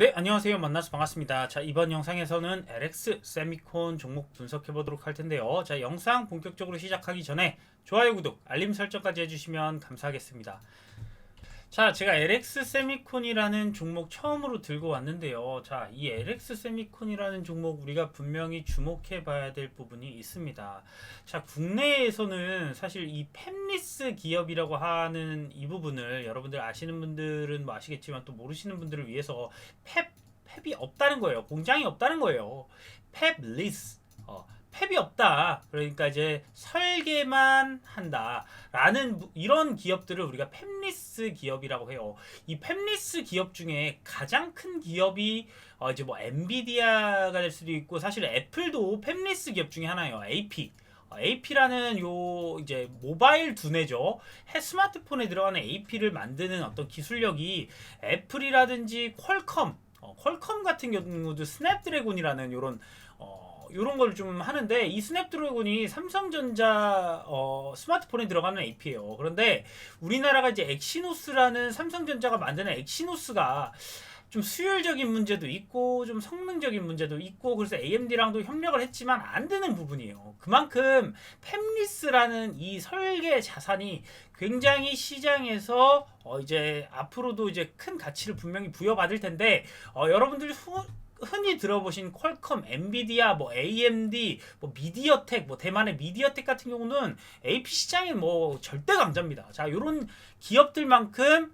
네, 안녕하세요. 만나서 반갑습니다. 자, 이번 영상에서는 LX 세미콘 종목 분석해 보도록 할 텐데요. 자, 영상 본격적으로 시작하기 전에 좋아요, 구독, 알림 설정까지 해주시면 감사하겠습니다. 자, 제가 LX 세미콘이라는 종목 처음으로 들고 왔는데요. 자, 이 LX 세미콘이라는 종목 우리가 분명히 주목해 봐야 될 부분이 있습니다. 자, 국내에서는 사실 이 팹리스 기업이라고 하는 이 부분을 여러분들 아시는 분들은 뭐 아시겠지만 또 모르시는 분들을 위해서 팹이 없다는 거예요. 공장이 없다는 거예요. 팹리스. 팹이 없다. 그러니까 이제 설계만 한다라는 이런 기업들을 우리가 팹리스 기업이라고 해요. 이 팹리스 기업 중에 가장 큰 기업이 이제 뭐 엔비디아가 될 수도 있고 사실 애플도 팹리스 기업 중에 하나예요. AP. AP라는 요 이제 모바일 두뇌죠. 스마트폰에 들어가는 AP를 만드는 어떤 기술력이 애플이라든지 퀄컴 같은 경우도 스냅드래곤이라는 요런 걸 좀 하는데 이 스냅드래곤이 삼성전자 스마트폰에 들어가는 AP예요. 그런데 우리나라가 이제 엑시노스라는 삼성전자가 만드는 엑시노스가 좀 수율적인 문제도 있고 좀 성능적인 문제도 있고 그래서 AMD랑도 협력을 했지만 안 되는 부분이에요. 그만큼 팹리스라는 이 설계 자산이 굉장히 시장에서 이제 앞으로도 이제 큰 가치를 분명히 부여받을 텐데 여러분들이 흔히 들어보신 퀄컴, 엔비디아, 뭐 AMD, 뭐 미디어텍, 뭐 대만의 미디어텍 같은 경우는 AP 시장의 뭐 절대 강자입니다. 자, 이런 기업들만큼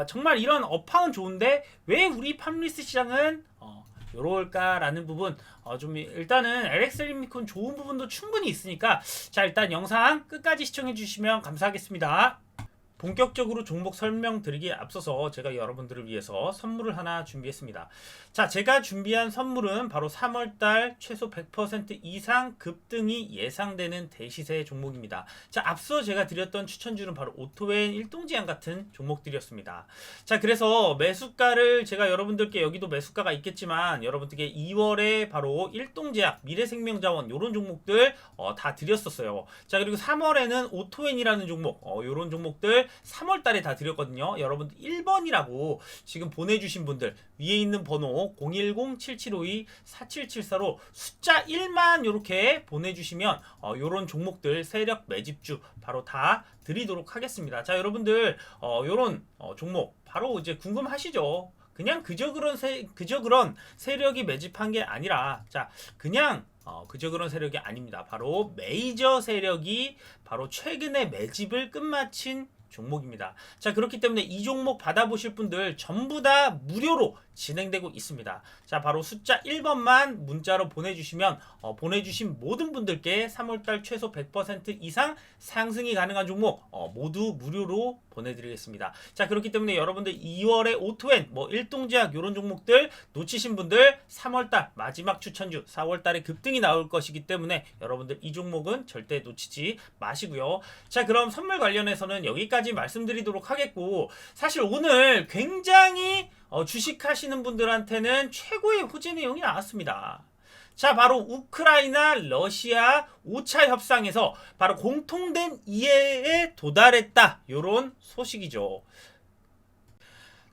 정말 이런 업황은 좋은데 왜 우리 팜리스 시장은 요럴까라는 부분 좀 일단은 LX리미콘 좋은 부분도 충분히 있으니까 자, 일단 영상 끝까지 시청해 주시면 감사하겠습니다. 본격적으로 종목 설명드리기에 앞서서 제가 여러분들을 위해서 선물을 하나 준비했습니다. 자, 제가 준비한 선물은 바로 3월달 최소 100% 이상 급등이 예상되는 대시세 종목입니다. 자, 앞서 제가 드렸던 추천주는 바로 오토앤, 일동제약 같은 종목들이었습니다. 자, 그래서 매수가를 제가 여러분들께 여기도 매수가가 있겠지만 여러분들께 2월에 바로 일동제약, 미래생명자원 이런 종목들 다 드렸었어요. 자, 그리고 3월에는 오토앤이라는 종목 이런 종목들 3월 달에 다 드렸거든요. 여러분들 1번이라고 지금 보내주신 분들 위에 있는 번호 010-7752-4774로 숫자 1만 이렇게 보내주시면 요런 종목들 세력 매집주 바로 다 드리도록 하겠습니다. 자, 여러분들 요런 종목 바로 이제 궁금하시죠? 그냥 그저 그런 세력이 매집한 게 아니라 자, 그냥 그저 그런 세력이 아닙니다. 바로 메이저 세력이 바로 최근에 매집을 끝마친 종목입니다. 자, 그렇기 때문에 이 종목 받아보실 분들 전부 다 무료로 진행되고 있습니다. 자, 바로 숫자 1번만 문자로 보내주시면 보내주신 모든 분들께 3월달 최소 100% 이상 상승이 가능한 종목 모두 무료로 보내드리겠습니다. 자, 그렇기 때문에 여러분들 2월에 오토앤, 뭐 일동제약 이런 종목들 놓치신 분들 3월달 마지막 추천주 4월달에 급등이 나올 것이기 때문에 여러분들 이 종목은 절대 놓치지 마시고요. 자, 그럼 선물 관련해서는 여기까지 말씀드리도록 하겠고 사실 오늘 굉장히 주식하시는 분들한테는 최고의 호재 내용이 나왔습니다. 자, 바로 우크라이나 러시아 5차 협상에서 바로 공통된 이해에 도달했다. 요런 소식이죠.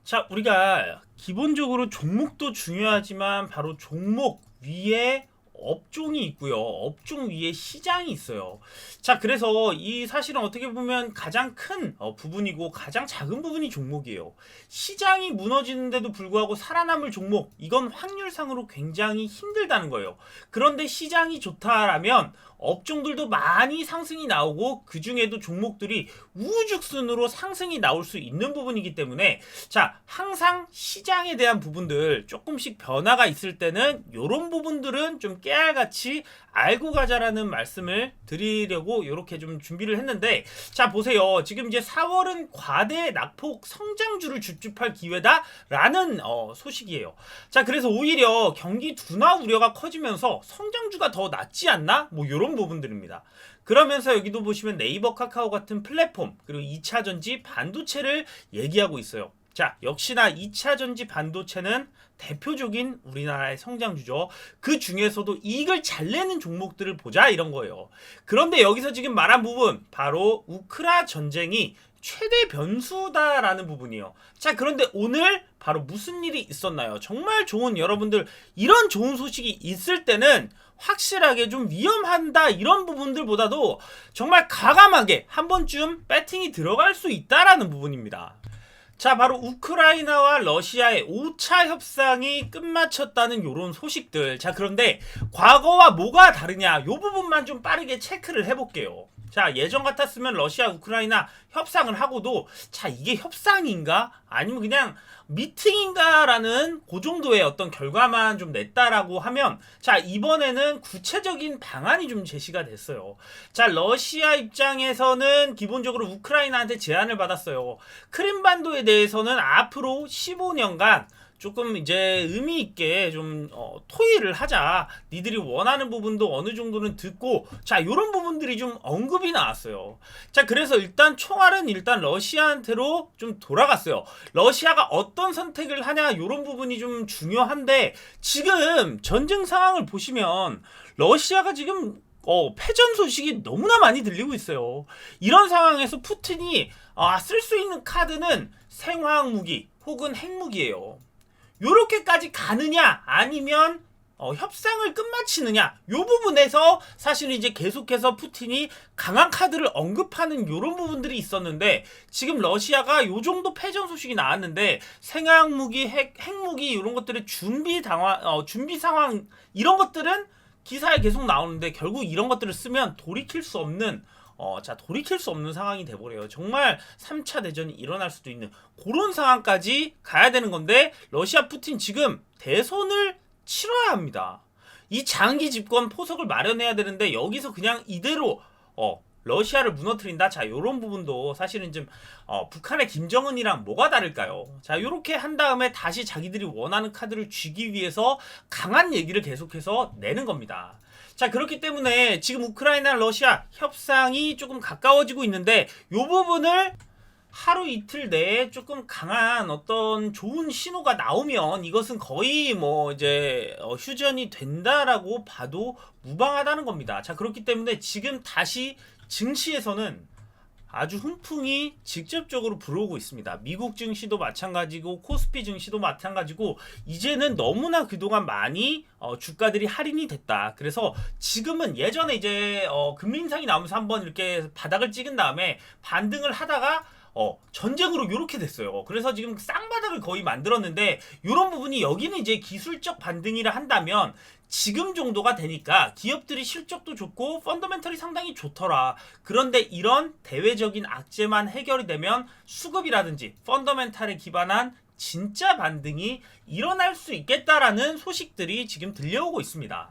자, 우리가 기본적으로 종목도 중요하지만 바로 종목 위에 업종이 있고요. 업종 위에 시장이 있어요. 자, 그래서 이 사실은 어떻게 보면 가장 큰 부분이고 가장 작은 부분이 종목이에요. 시장이 무너지는데도 불구하고 살아남을 종목, 이건 확률상으로 굉장히 힘들다는 거예요. 그런데 시장이 좋다라면 업종들도 많이 상승이 나오고 그 중에도 종목들이 우후죽순으로 상승이 나올 수 있는 부분이기 때문에 자, 항상 시장에 대한 부분들 조금씩 변화가 있을 때는 이런 부분들은 좀 깨알같이 알고 가자라는 말씀을 드리려고 이렇게 좀 준비를 했는데 자, 보세요. 지금 이제 4월은 과대 낙폭 성장주를 줍줍할 기회다라는 소식이에요. 자, 그래서 오히려 경기 둔화 우려가 커지면서 성장주가 더 낫지 않나? 뭐 이런 부분들입니다. 그러면서 여기도 보시면 네이버, 카카오 같은 플랫폼 그리고 2차 전지 반도체를 얘기하고 있어요. 자, 역시나 2차 전지 반도체는 대표적인 우리나라의 성장주죠. 그 중에서도 이익을 잘 내는 종목들을 보자 이런 거예요. 그런데 여기서 지금 말한 부분 바로 우크라 전쟁이 최대 변수다라는 부분이에요. 자, 그런데 오늘 바로 무슨 일이 있었나요? 정말 좋은 여러분들 이런 좋은 소식이 있을 때는 확실하게 좀 위험한다 이런 부분들보다도 정말 과감하게 한 번쯤 배팅이 들어갈 수 있다라는 부분입니다. 자, 바로 우크라이나와 러시아의 5차 협상이 끝마쳤다는 요런 소식들. 자, 그런데 과거와 뭐가 다르냐 요 부분만 좀 빠르게 체크를 해볼게요. 자, 예전 같았으면 러시아 우크라이나 협상을 하고도 자, 이게 협상인가 아니면 그냥 미팅인가라는 그 정도의 어떤 결과만 좀 냈다라고 하면 자, 이번에는 구체적인 방안이 좀 제시가 됐어요. 자, 러시아 입장에서는 기본적으로 우크라이나한테 제안을 받았어요. 크림반도에 대해서는 앞으로 15년간 조금 이제 의미 있게 좀 토의를 하자. 니들이 원하는 부분도 어느 정도는 듣고 자, 요런 부분들이 좀 언급이 나왔어요. 자, 그래서 일단 총알은 일단 러시아한테로 좀 돌아갔어요. 러시아가 어떤 선택을 하냐 요런 부분이 좀 중요한데 지금 전쟁 상황을 보시면 러시아가 지금 패전 소식이 너무나 많이 들리고 있어요. 이런 상황에서 푸틴이 쓸 수 있는 카드는 생화학 무기 혹은 핵무기예요. 요렇게까지 가느냐 아니면 협상을 끝마치느냐 요 부분에서 사실은 이제 계속해서 푸틴이 강한 카드를 언급하는 요런 부분들이 있었는데 지금 러시아가 요 정도 패전 소식이 나왔는데 생화학 무기, 핵무기 이런 것들의 준비 상황 이런 것들은 기사에 계속 나오는데 결국 이런 것들을 쓰면 돌이킬 수 없는 돌이킬 수 없는 상황이 돼버려요. 정말 3차 대전이 일어날 수도 있는 그런 상황까지 가야 되는 건데 러시아 푸틴 지금 대선을 치러야 합니다. 이 장기 집권 포석을 마련해야 되는데 여기서 그냥 이대로 러시아를 무너뜨린다. 자, 요런 부분도 사실은 좀 북한의 김정은이랑 뭐가 다를까요? 자, 요렇게 한 다음에 다시 자기들이 원하는 카드를 쥐기 위해서 강한 얘기를 계속해서 내는 겁니다. 자, 그렇기 때문에 지금 우크라이나 러시아 협상이 조금 가까워지고 있는데 요 부분을 하루 이틀 내에 조금 강한 어떤 좋은 신호가 나오면 이것은 거의 뭐 이제 휴전이 된다라고 봐도 무방하다는 겁니다. 자, 그렇기 때문에 지금 다시 증시에서는 아주 훈풍이 직접적으로 불어오고 있습니다. 미국 증시도 마찬가지고 코스피 증시도 마찬가지고 이제는 너무나 그동안 많이 주가들이 할인이 됐다. 그래서 지금은 예전에 이제 금리 인상이 나오면서 한번 이렇게 바닥을 찍은 다음에 반등을 하다가 전쟁으로 이렇게 됐어요. 그래서 지금 쌍바닥을 거의 만들었는데 이런 부분이 여기는 이제 기술적 반등이라 한다면 지금 정도가 되니까 기업들이 실적도 좋고 펀더멘털이 상당히 좋더라. 그런데 이런 대외적인 악재만 해결이 되면 수급이라든지 펀더멘털에 기반한 진짜 반등이 일어날 수 있겠다라는 소식들이 지금 들려오고 있습니다.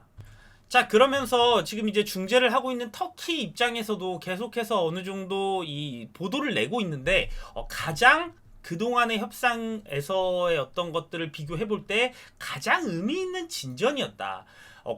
자, 그러면서 지금 이제 중재를 하고 있는 터키 입장에서도 계속해서 어느 정도 이 보도를 내고 있는데 가장 그동안의 협상에서의 어떤 것들을 비교해 볼 때 가장 의미 있는 진전이었다.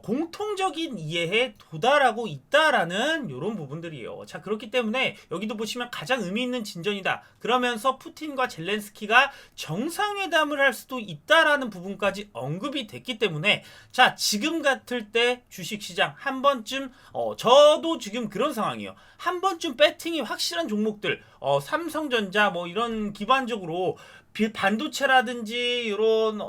공통적인 이해에 도달하고 있다라는 이런 부분들이에요. 자, 그렇기 때문에 여기도 보시면 가장 의미 있는 진전이다. 그러면서 푸틴과 젤렌스키가 정상회담을 할 수도 있다라는 부분까지 언급이 됐기 때문에 자, 지금 같을 때 주식시장 한 번쯤 저도 지금 그런 상황이에요. 한 번쯤 배팅이 확실한 종목들 삼성전자 뭐 이런 기반적으로 반도체라든지 이런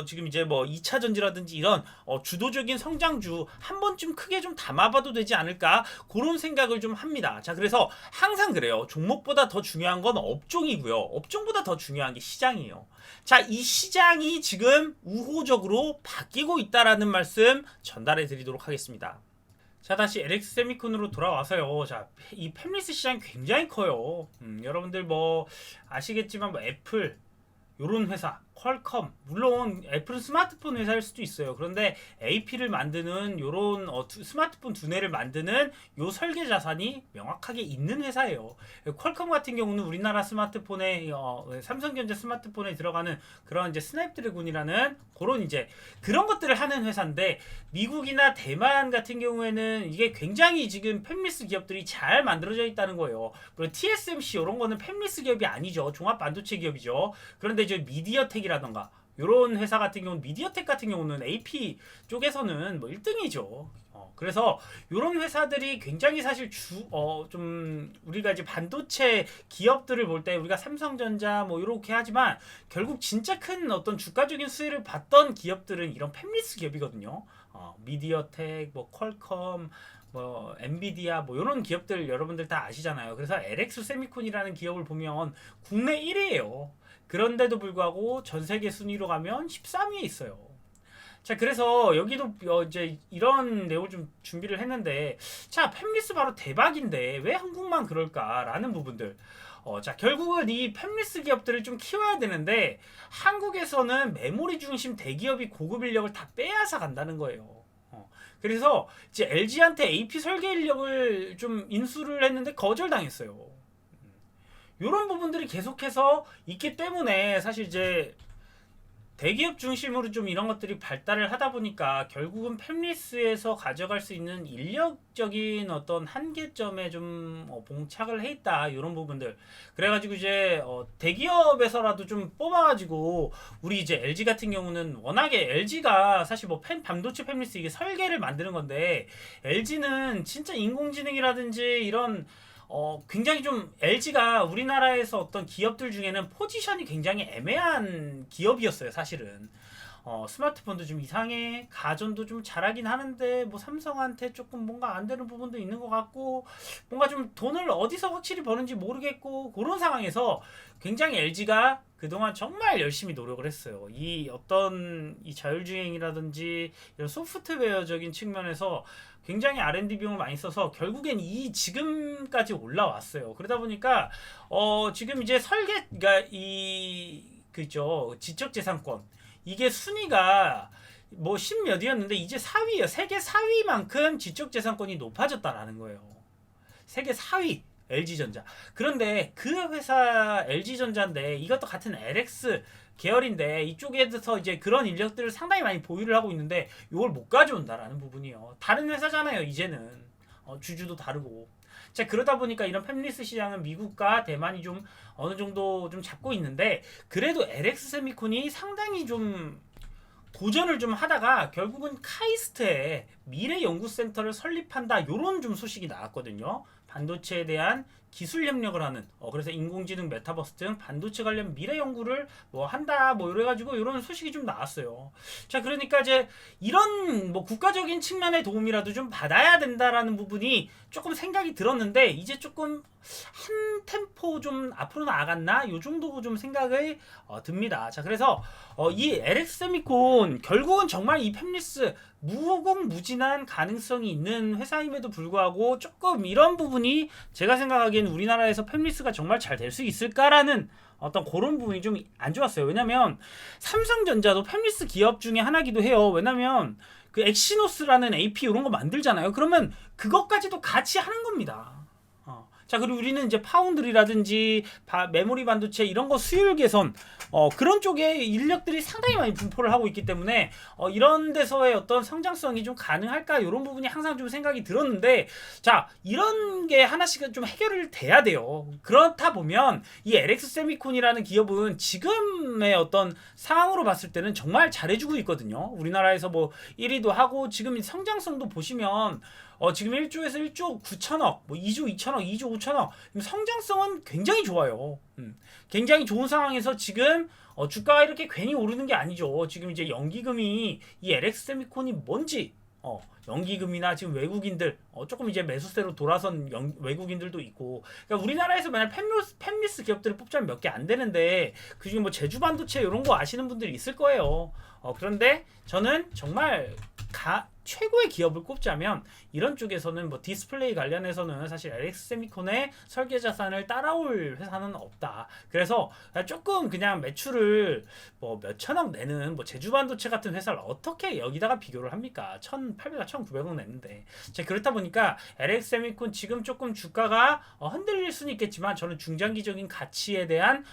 지금 이제 뭐 2차 전지라든지 이런 주도적인 성장주 한 번쯤 크게 좀 담아봐도 되지 않을까 그런 생각을 좀 합니다. 자, 그래서 항상 그래요. 종목보다 더 중요한 건 업종이고요. 업종보다 더 중요한 게 시장이에요. 자, 이 시장이 지금 우호적으로 바뀌고 있다라는 말씀 전달해 드리도록 하겠습니다. 자, 다시 LX 세미콘으로 돌아와서요. 자, 이 팹리스 시장이 굉장히 커요. 여러분들 뭐 아시겠지만 뭐 애플 요런 회사, 퀄컴, 물론 애플은 스마트폰 회사일 수도 있어요. 그런데 AP를 만드는 요런 스마트폰 두뇌를 만드는 요 설계 자산이 명확하게 있는 회사예요. 퀄컴 같은 경우는 우리나라 스마트폰에 삼성전자 스마트폰에 들어가는 그런 이제 스냅드래곤이라는 그런 이제 그런 것들을 하는 회사인데 미국이나 대만 같은 경우에는 이게 굉장히 지금 팹리스 기업들이 잘 만들어져 있다는 거예요. 그리고 TSMC 이런 거는 팹리스 기업이 아니죠. 종합 반도체 기업이죠. 그런데 이제 미디어텍이라던가 요런 회사 같은 경우는 미디어텍 같은 경우는 AP 쪽에서는 뭐 1등이죠. 그래서 요런 회사들이 굉장히 사실 좀 우리가 이제 반도체 기업들을 볼 때 우리가 삼성전자 뭐 이렇게 하지만 결국 진짜 큰 어떤 주가적인 수혜를 봤던 기업들은 이런 팹리스 기업이거든요. 미디어텍, 뭐 퀄컴, 뭐 엔비디아 뭐 이런 기업들 여러분들 다 아시잖아요. 그래서 LX 세미콘이라는 기업을 보면 국내 1위예요. 그런데도 불구하고 전 세계 순위로 가면 13위에 있어요. 자, 그래서 여기도 이제 이런 내용을 좀 준비를 했는데, 자, 팹리스 바로 대박인데 왜 한국만 그럴까라는 부분들. 자, 결국은 이 팹리스 기업들을 좀 키워야 되는데 한국에서는 메모리 중심 대기업이 고급 인력을 다 빼앗아 간다는 거예요. 그래서 이제 LG한테 AP 설계 인력을 좀 인수를 했는데 거절당했어요. 이런 부분들이 계속해서 있기 때문에 사실 이제 대기업 중심으로 좀 이런 것들이 발달을 하다 보니까 결국은 팹리스에서 가져갈 수 있는 인력적인 어떤 한계점에 좀 봉착을 해 있다 이런 부분들. 그래가지고 이제 대기업에서라도 좀 뽑아가지고 우리 이제 LG 같은 경우는 워낙에 LG가 사실 뭐 반도체 팹리스 이게 설계를 만드는 건데 LG는 진짜 인공지능이라든지 이런 굉장히 좀 LG가 우리나라에서 어떤 기업들 중에는 포지션이 굉장히 애매한 기업이었어요, 사실은. 스마트폰도 좀 이상해, 가전도 좀 잘하긴 하는데, 뭐 삼성한테 조금 뭔가 안 되는 부분도 있는 것 같고, 뭔가 좀 돈을 어디서 확실히 버는지 모르겠고, 그런 상황에서 굉장히 LG가 그동안 정말 열심히 노력을 했어요. 이 어떤 이 자율주행이라든지 이런 소프트웨어적인 측면에서 굉장히 R&D 비용을 많이 써서 결국엔 이 지금까지 올라왔어요. 그러다 보니까 지금 이제 그러니까 이 그죠 지적재산권 이게 순위가 뭐 10몇이었는데 이제 4위예요. 세계 4위만큼 지적재산권이 높아졌다라는 거예요. 세계 4위 LG전자. 그런데 그 회사 LG전자인데 이것도 같은 LX 계열인데 이쪽에서 이제 그런 인력들을 상당히 많이 보유를 하고 있는데 이걸 못 가져온다라는 부분이요. 다른 회사잖아요. 이제는 주주도 다르고. 자, 그러다 보니까 이런 팹리스 시장은 미국과 대만이 좀 어느 정도 좀 잡고 있는데 그래도 LX 세미콘이 상당히 좀 도전을 좀 하다가 결국은 카이스트에 미래연구센터를 설립한다 요런 좀 소식이 나왔거든요. 반도체에 대한 기술 협력을 하는 그래서 인공지능 메타버스 등 반도체 관련 미래 연구를 뭐 한다 뭐 이래가지고 이런 소식이 좀 나왔어요. 자, 그러니까 이제 이런 뭐 국가적인 측면의 도움이라도 좀 받아야 된다라는 부분이 조금 생각이 들었는데 이제 조금 한 템포 좀 앞으로 나아갔나 요 정도 좀 생각을 듭니다. 자, 그래서 이 LX 세미콘 결국은 정말 이 팹리스 무궁무진한 가능성이 있는 회사임에도 불구하고 조금 이런 부분이 제가 생각하기엔 우리나라에서 팹리스가 정말 잘 될 수 있을까라는 어떤 그런 부분이 좀 안 좋았어요. 왜냐면 삼성전자도 팹리스 기업 중에 하나기도 해요. 왜냐면 그 엑시노스라는 AP 이런 거 만들잖아요. 그러면 그것까지도 같이 하는 겁니다. 자, 그리고 우리는 이제 파운드리라든지 메모리 반도체 이런 거 수율 개선 그런 쪽에 인력들이 상당히 많이 분포를 하고 있기 때문에 이런 데서의 어떤 성장성이 좀 가능할까 이런 부분이 항상 좀 생각이 들었는데 자, 이런 게 하나씩은 좀 해결을 돼야 돼요. 그렇다 보면 이 LX 세미콘이라는 기업은 지금의 어떤 상황으로 봤을 때는 정말 잘해주고 있거든요. 우리나라에서 뭐 1위도 하고 지금 성장성도 보시면 지금 1조에서 1조 9천억, 뭐 2조 2천억, 2조 5천억 성장성은 굉장히 좋아요. 굉장히 좋은 상황에서 지금 주가가 이렇게 괜히 오르는 게 아니죠. 지금 이제 연기금이 이 LX 세미콘이 뭔지 연기금이나 지금 외국인들 조금 이제 매수세로 돌아선 외국인들도 있고 그러니까 우리나라에서 만약 팹리스 기업들을 뽑자면 몇 개 안 되는데 그중에 뭐 제주반도체 이런 거 아시는 분들이 있을 거예요. 그런데 저는 정말 최고의 기업을 꼽자면 이런 쪽에서는 뭐 디스플레이 관련해서는 사실 LX 세미콘의 설계 자산을 따라올 회사는 없다. 그래서 조금 그냥 매출을 뭐 몇천억 내는 뭐 제주반도체 같은 회사를 어떻게 여기다가 비교를 합니까? 1,800억, 1,900억 냈는데. 자, 그렇다 보니까 LX 세미콘 지금 조금 주가가 흔들릴 수는 있겠지만 저는 중장기적인 가치에 대한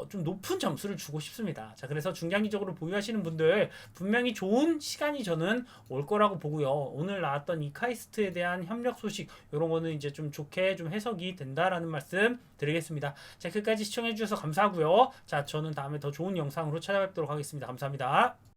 좀 높은 점수를 주고 싶습니다. 자, 그래서 중장기적으로 보유하시는 분들 분명히 좋은 시간이 저는 올 거라고 보고요. 오늘 나왔던 이 카이스트에 대한 협력 소식 이런 거는 이제 좀 좋게 좀 해석이 된다라는 말씀 드리겠습니다. 자, 끝까지 시청해 주셔서 감사하고요. 자, 저는 다음에 더 좋은 영상으로 찾아뵙도록 하겠습니다. 감사합니다.